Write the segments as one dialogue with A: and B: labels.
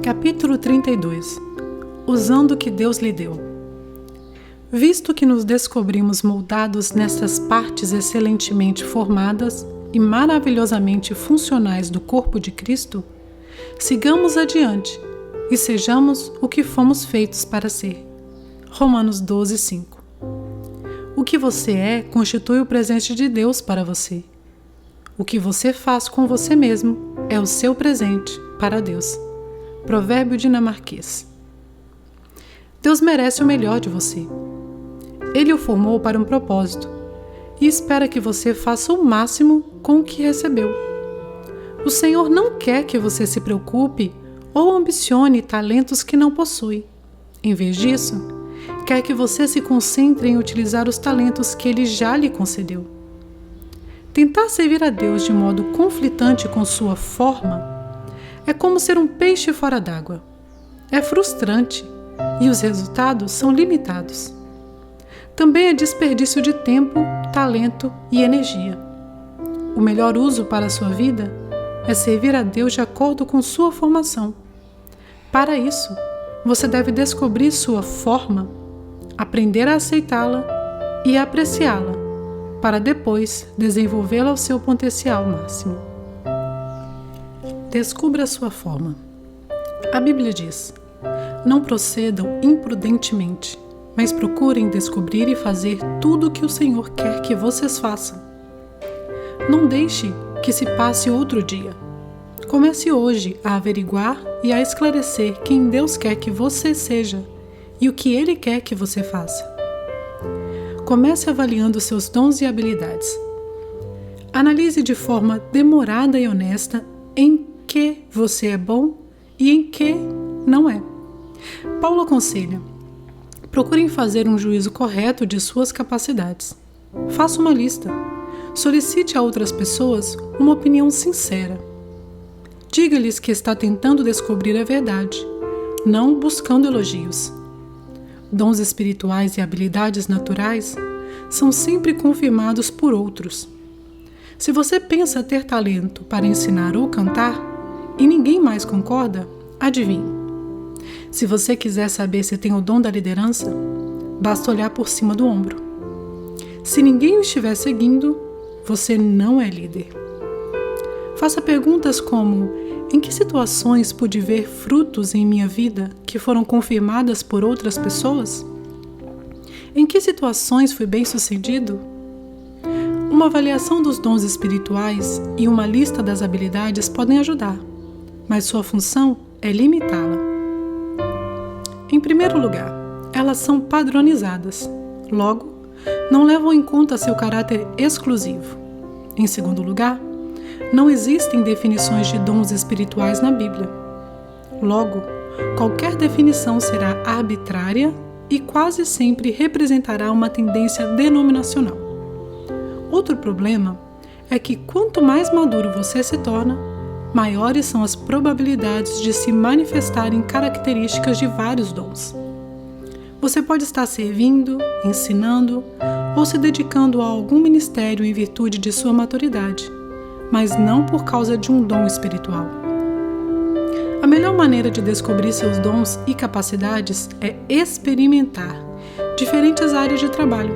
A: Capítulo 32. Usando o que Deus lhe deu. Visto que nos descobrimos moldados nessas partes excelentemente formadas e maravilhosamente funcionais do corpo de Cristo, sigamos adiante e sejamos o que fomos feitos para ser. Romanos 12, 5. O que você é constitui o presente de Deus para você. O que você faz com você mesmo é o seu presente para Deus. Provérbio dinamarquês. Deus merece o melhor de você. Ele o formou para um propósito e espera que você faça o máximo com o que recebeu. O Senhor não quer que você se preocupe ou ambicione talentos que não possui. Em vez disso, quer que você se concentre em utilizar os talentos que Ele já lhe concedeu. Tentar servir a Deus de modo conflitante com sua forma é como ser um peixe fora d'água. É frustrante e os resultados são limitados. Também é desperdício de tempo, talento e energia. O melhor uso para a sua vida é servir a Deus de acordo com sua formação. Para isso, você deve descobrir sua forma, aprender a aceitá-la e apreciá-la, para depois desenvolvê-la ao seu potencial máximo. Descubra a sua forma. A Bíblia diz: não procedam imprudentemente, mas procurem descobrir e fazer tudo o que o Senhor quer que vocês façam. Não deixe que se passe outro dia. Comece hoje a averiguar e a esclarecer quem Deus quer que você seja e o que Ele quer que você faça. Comece avaliando seus dons e habilidades. Analise de forma demorada e honesta em que você é bom e em que não é. Paulo aconselha: procurem fazer um juízo correto de suas capacidades. Faça uma lista. Solicite a outras pessoas uma opinião sincera. Diga-lhes que está tentando descobrir a verdade, não buscando elogios. Dons espirituais e habilidades naturais são sempre confirmados por outros. Se você pensa ter talento para ensinar ou cantar, e ninguém mais concorda, adivinhe. Se você quiser saber se tem o dom da liderança, basta olhar por cima do ombro. Se ninguém o estiver seguindo, você não é líder. Faça perguntas como: em que situações pude ver frutos em minha vida que foram confirmadas por outras pessoas? Em que situações fui bem-sucedido? Uma avaliação dos dons espirituais e uma lista das habilidades podem ajudar, mas sua função é limitá-la. Em primeiro lugar, elas são padronizadas, logo, não levam em conta seu caráter exclusivo. Em segundo lugar, não existem definições de dons espirituais na Bíblia. Logo, qualquer definição será arbitrária e quase sempre representará uma tendência denominacional. Outro problema é que quanto mais maduro você se torna, maiores são as probabilidades de se manifestarem características de vários dons. Você pode estar servindo, ensinando ou se dedicando a algum ministério em virtude de sua maturidade, mas não por causa de um dom espiritual. A melhor maneira de descobrir seus dons e capacidades é experimentar diferentes áreas de trabalho.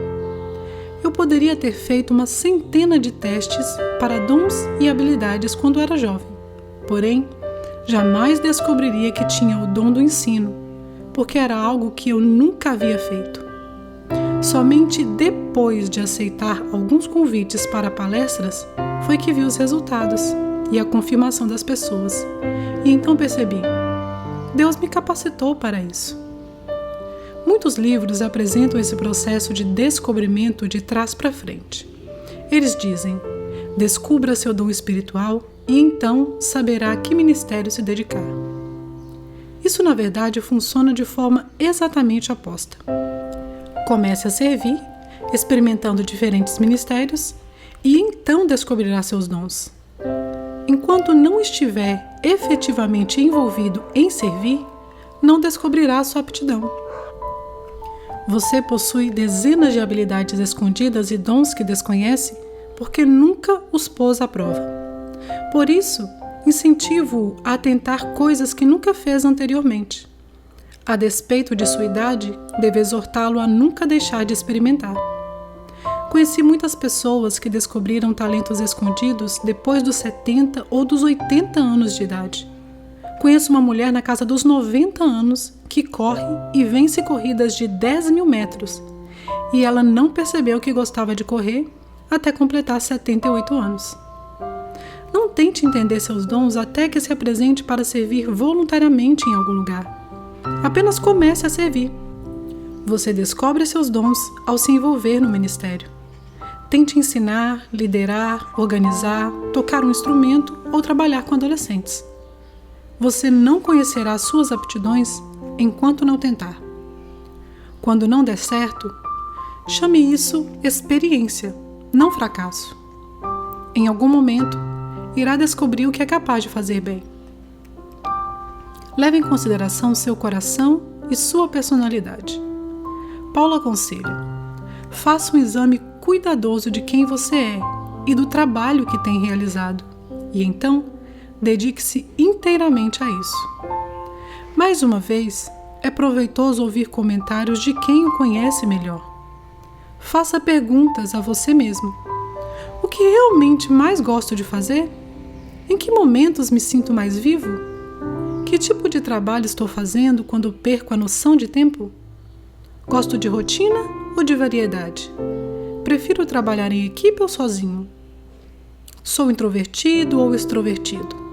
A: Eu poderia ter feito uma centena de testes para dons e habilidades quando era jovem. Porém, jamais descobriria que tinha o dom do ensino, porque era algo que eu nunca havia feito. Somente depois de aceitar alguns convites para palestras, foi que vi os resultados e a confirmação das pessoas. E então percebi: Deus me capacitou para isso. Muitos livros apresentam esse processo de descobrimento de trás para frente. Eles dizem: descubra seu dom espiritual e então saberá a que ministério se dedicar. Isso, na verdade, funciona de forma exatamente oposta. Comece a servir, experimentando diferentes ministérios, e então descobrirá seus dons. Enquanto não estiver efetivamente envolvido em servir, não descobrirá sua aptidão. Você possui dezenas de habilidades escondidas e dons que desconhece porque nunca os pôs à prova. Por isso, incentivo-o a tentar coisas que nunca fez anteriormente. A despeito de sua idade, devo exortá-lo a nunca deixar de experimentar. Conheci muitas pessoas que descobriram talentos escondidos depois dos 70 ou dos 80 anos de idade. Conheço uma mulher na casa dos 90 anos que corre e vence corridas de 10.000 metros, e ela não percebeu que gostava de correr até completar 78 anos. Não tente entender seus dons até que se apresente para servir voluntariamente em algum lugar. Apenas comece a servir. Você descobre seus dons ao se envolver no ministério. Tente ensinar, liderar, organizar, tocar um instrumento ou trabalhar com adolescentes. Você não conhecerá suas aptidões enquanto não tentar. Quando não der certo, chame isso experiência, não fracasso. Em algum momento, irá descobrir o que é capaz de fazer bem. Leve em consideração seu coração e sua personalidade. Paulo aconselha: faça um exame cuidadoso de quem você é e do trabalho que tem realizado, e então dedique-se inteiramente a isso. Mais uma vez, é proveitoso ouvir comentários de quem o conhece melhor. Faça perguntas a você mesmo. O que realmente mais gosto de fazer? Em que momentos me sinto mais vivo? Que tipo de trabalho estou fazendo quando perco a noção de tempo? Gosto de rotina ou de variedade? Prefiro trabalhar em equipe ou sozinho? Sou introvertido ou extrovertido?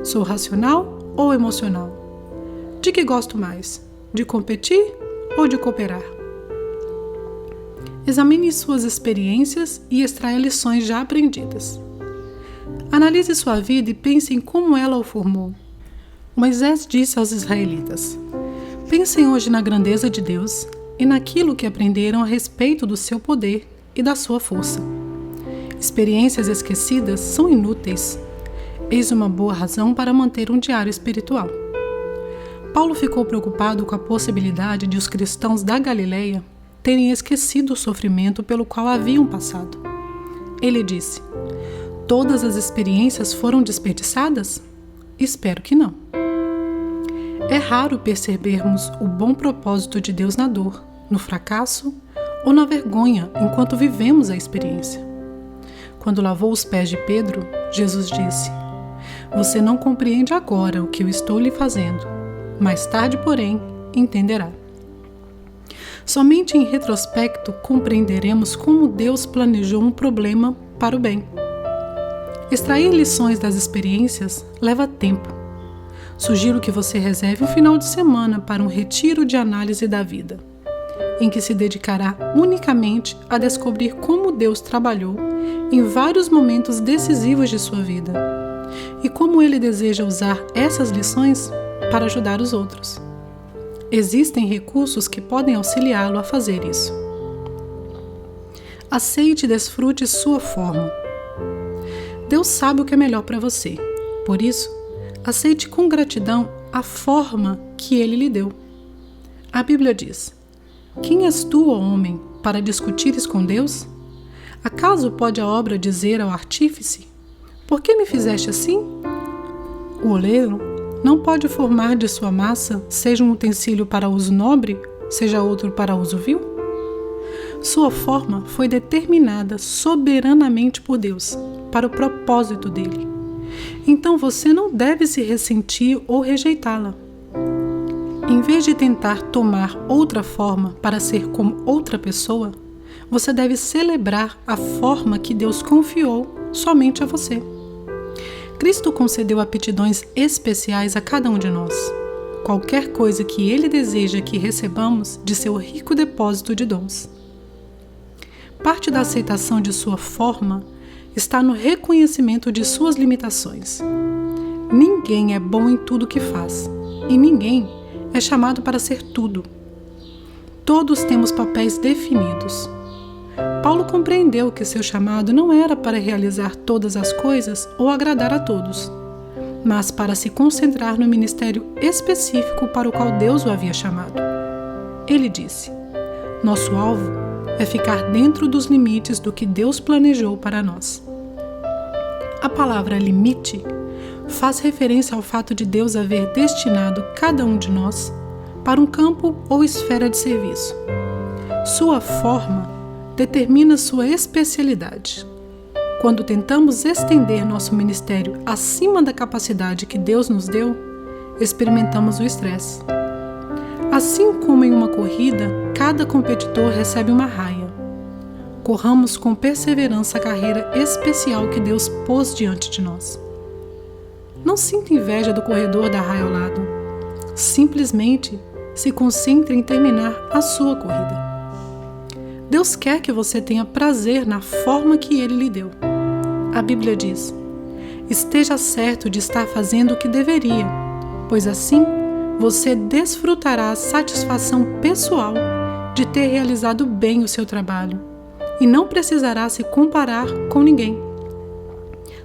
A: Sou racional ou emocional? De que gosto mais? De competir ou de cooperar? Examine suas experiências e extraia lições já aprendidas. Analise sua vida e pense em como ela o formou. Moisés disse aos israelitas: pensem hoje na grandeza de Deus e naquilo que aprenderam a respeito do seu poder e da sua força. Experiências esquecidas são inúteis. Eis uma boa razão para manter um diário espiritual. Paulo ficou preocupado com a possibilidade de os cristãos da Galileia terem esquecido o sofrimento pelo qual haviam passado. Ele disse: todas as experiências foram desperdiçadas? Espero que não. É raro percebermos o bom propósito de Deus na dor, no fracasso ou na vergonha enquanto vivemos a experiência. Quando lavou os pés de Pedro, Jesus disse: você não compreende agora o que eu estou lhe fazendo. Mais tarde, porém, entenderá. Somente em retrospecto compreenderemos como Deus planejou um problema para o bem. Extrair lições das experiências leva tempo. Sugiro que você reserve um final de semana para um retiro de análise da vida, em que se dedicará unicamente a descobrir como Deus trabalhou em vários momentos decisivos de sua vida e como Ele deseja usar essas lições para ajudar os outros. Existem recursos que podem auxiliá-lo a fazer isso. Aceite e desfrute sua forma. Deus sabe o que é melhor para você. Por isso, aceite com gratidão a forma que Ele lhe deu. A Bíblia diz: quem és tu, ó homem, para discutires com Deus? Acaso pode a obra dizer ao artífice: por que me fizeste assim? O oleiro não pode formar de sua massa, seja um utensílio para uso nobre, seja outro para uso vil? Sua forma foi determinada soberanamente por Deus, para o propósito dele. Então você não deve se ressentir ou rejeitá-la. Em vez de tentar tomar outra forma para ser como outra pessoa, você deve celebrar a forma que Deus confiou somente a você. Cristo concedeu aptidões especiais a cada um de nós. Qualquer coisa que Ele deseja que recebamos de seu rico depósito de dons. Parte da aceitação de sua forma está no reconhecimento de suas limitações. Ninguém é bom em tudo que faz, e ninguém é chamado para ser tudo. Todos temos papéis definidos. Paulo compreendeu que seu chamado não era para realizar todas as coisas ou agradar a todos, mas para se concentrar no ministério específico para o qual Deus o havia chamado. Ele disse: Nosso alvo é ficar dentro dos limites do que Deus planejou para nós. A palavra limite faz referência ao fato de Deus haver destinado cada um de nós para um campo ou esfera de serviço. Sua forma determina sua especialidade. Quando tentamos estender nosso ministério acima da capacidade que Deus nos deu, experimentamos o estresse. Assim como em uma corrida, cada competidor recebe uma raia. Corramos com perseverança a carreira especial que Deus pôs diante de nós. Não sinta inveja do corredor da raia ao lado. Simplesmente se concentre em terminar a sua corrida. Deus quer que você tenha prazer na forma que Ele lhe deu. A Bíblia diz: esteja certo de estar fazendo o que deveria, pois assim você desfrutará a satisfação pessoal de ter realizado bem o seu trabalho e não precisará se comparar com ninguém.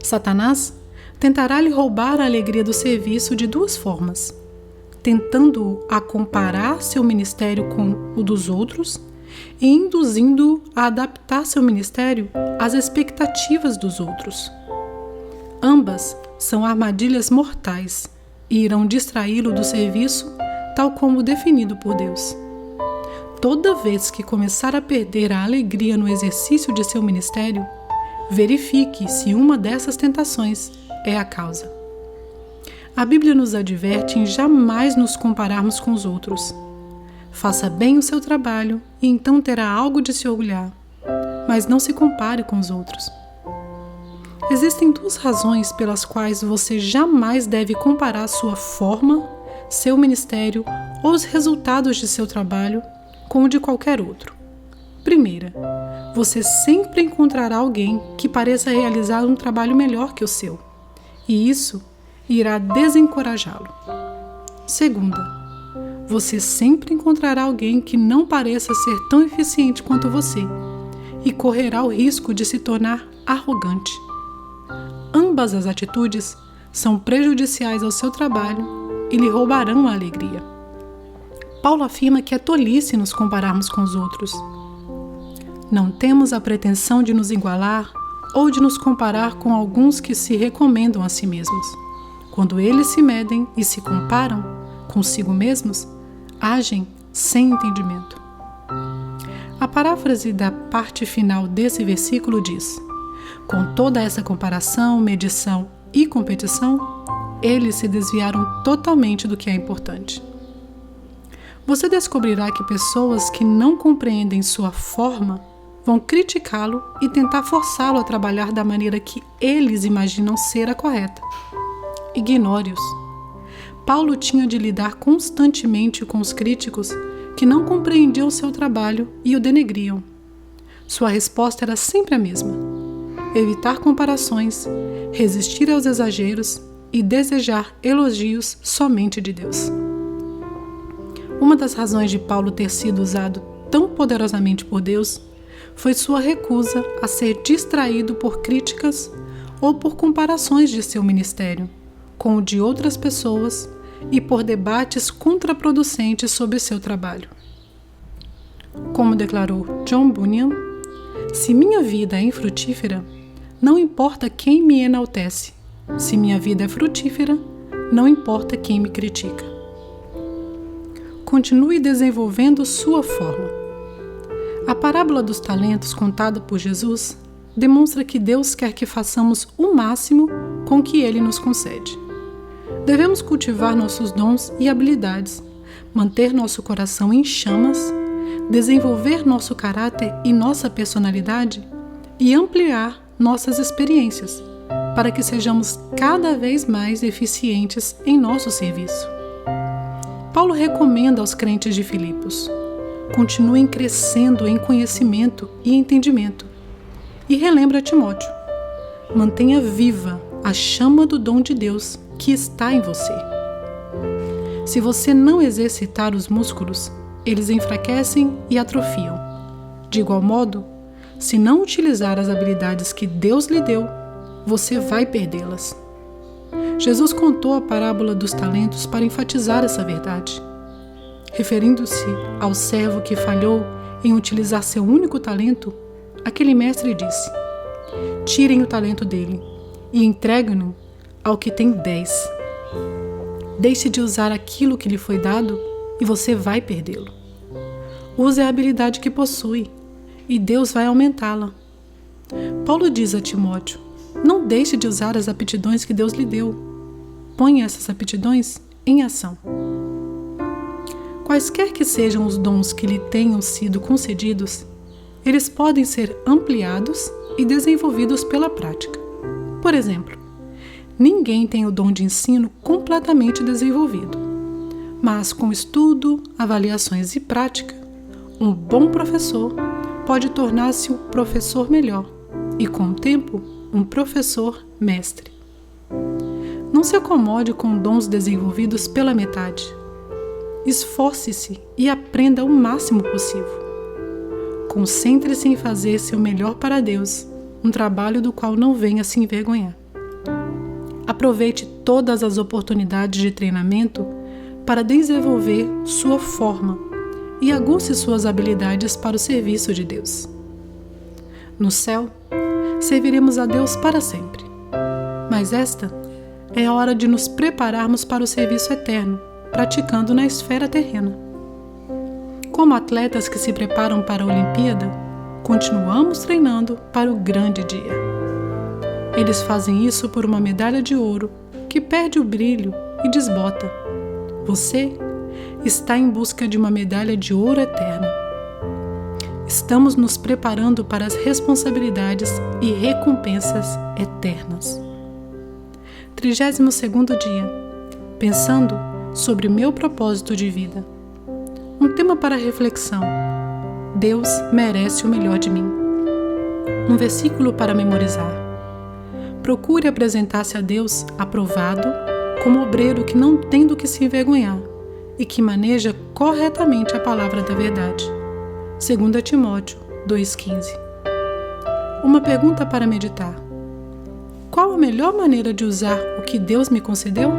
A: Satanás tentará lhe roubar a alegria do serviço de duas formas: tentando-o a comparar seu ministério com o dos outros e induzindo-o a adaptar seu ministério às expectativas dos outros. Ambas são armadilhas mortais e irão distraí-lo do serviço tal como definido por Deus. Toda vez que começar a perder a alegria no exercício de seu ministério, verifique se uma dessas tentações é a causa. A Bíblia nos adverte em jamais nos compararmos com os outros. Faça bem o seu trabalho e então terá algo de se orgulhar, mas não se compare com os outros. Existem duas razões pelas quais você jamais deve comparar sua forma, seu ministério ou os resultados de seu trabalho com o de qualquer outro. Primeira, você sempre encontrará alguém que pareça realizar um trabalho melhor que o seu, e isso irá desencorajá-lo. Segunda, você sempre encontrará alguém que não pareça ser tão eficiente quanto você e correrá o risco de se tornar arrogante. Ambas as atitudes são prejudiciais ao seu trabalho e lhe roubarão a alegria. Paulo afirma que é tolice nos compararmos com os outros. Não temos a pretensão de nos igualar ou de nos comparar com alguns que se recomendam a si mesmos. Quando eles se medem e se comparam consigo mesmos, agem sem entendimento. A paráfrase da parte final desse versículo diz: com toda essa comparação, medição e competição, eles se desviaram totalmente do que é importante. Você descobrirá que pessoas que não compreendem sua forma vão criticá-lo e tentar forçá-lo a trabalhar da maneira que eles imaginam ser a correta. Ignore-os. Paulo tinha de lidar constantemente com os críticos que não compreendiam seu trabalho e o denegriam. Sua resposta era sempre a mesma: evitar comparações, resistir aos exageros e desejar elogios somente de Deus. Uma das razões de Paulo ter sido usado tão poderosamente por Deus foi sua recusa a ser distraído por críticas ou por comparações de seu ministério com o de outras pessoas e por debates contraproducentes sobre seu trabalho. Como declarou John Bunyan, se minha vida é infrutífera, não importa quem me enaltece. Se minha vida é frutífera, não importa quem me critica. Continue desenvolvendo sua forma. A parábola dos talentos contada por Jesus demonstra que Deus quer que façamos o máximo com o que Ele nos concede. Devemos cultivar nossos dons e habilidades, manter nosso coração em chamas, desenvolver nosso caráter e nossa personalidade e ampliar nossas experiências, para que sejamos cada vez mais eficientes em nosso serviço. Paulo recomenda aos crentes de Filipos: continuem crescendo em conhecimento e entendimento. E relembra a Timóteo: mantenha viva a chama do dom de Deus que está em você. Se você não exercitar os músculos, eles enfraquecem e atrofiam. De igual modo, se não utilizar as habilidades que Deus lhe deu, você vai perdê-las. Jesus contou a parábola dos talentos para enfatizar essa verdade. Referindo-se ao servo que falhou em utilizar seu único talento, aquele mestre disse: tirem o talento dele e entreguem-no ao que tem 10. Deixe de usar aquilo que lhe foi dado e você vai perdê-lo. Use a habilidade que possui e Deus vai aumentá-la. Paulo diz a Timóteo: não deixe de usar as aptidões que Deus lhe deu. Ponha essas aptidões em ação. Quaisquer que sejam os dons que lhe tenham sido concedidos, eles podem ser ampliados e desenvolvidos pela prática. Por exemplo, ninguém tem o dom de ensino completamente desenvolvido, mas com estudo, avaliações e prática, um bom professor pode tornar-se um professor melhor e, com o tempo, um professor mestre. Não se acomode com dons desenvolvidos pela metade. Esforce-se e aprenda o máximo possível. Concentre-se em fazer seu melhor para Deus, um trabalho do qual não venha se envergonhar. Aproveite todas as oportunidades de treinamento para desenvolver sua forma e aguce suas habilidades para o serviço de Deus. No céu, serviremos a Deus para sempre. Mas esta é a hora de nos prepararmos para o serviço eterno, praticando na esfera terrena. Como atletas que se preparam para a Olimpíada, continuamos treinando para o grande dia. Eles fazem isso por uma medalha de ouro que perde o brilho e desbota. Você está em busca de uma medalha de ouro eterna. Estamos nos preparando para as responsabilidades e recompensas eternas. 32º dia. Pensando sobre meu propósito de vida. Um tema para reflexão. Deus merece o melhor de mim. Um versículo para memorizar. Procure apresentar-se a Deus aprovado como obreiro que não tem do que se envergonhar e que maneja corretamente a palavra da verdade. 2 Timóteo 2,15. Uma pergunta para meditar. Qual a melhor maneira de usar o que Deus me concedeu?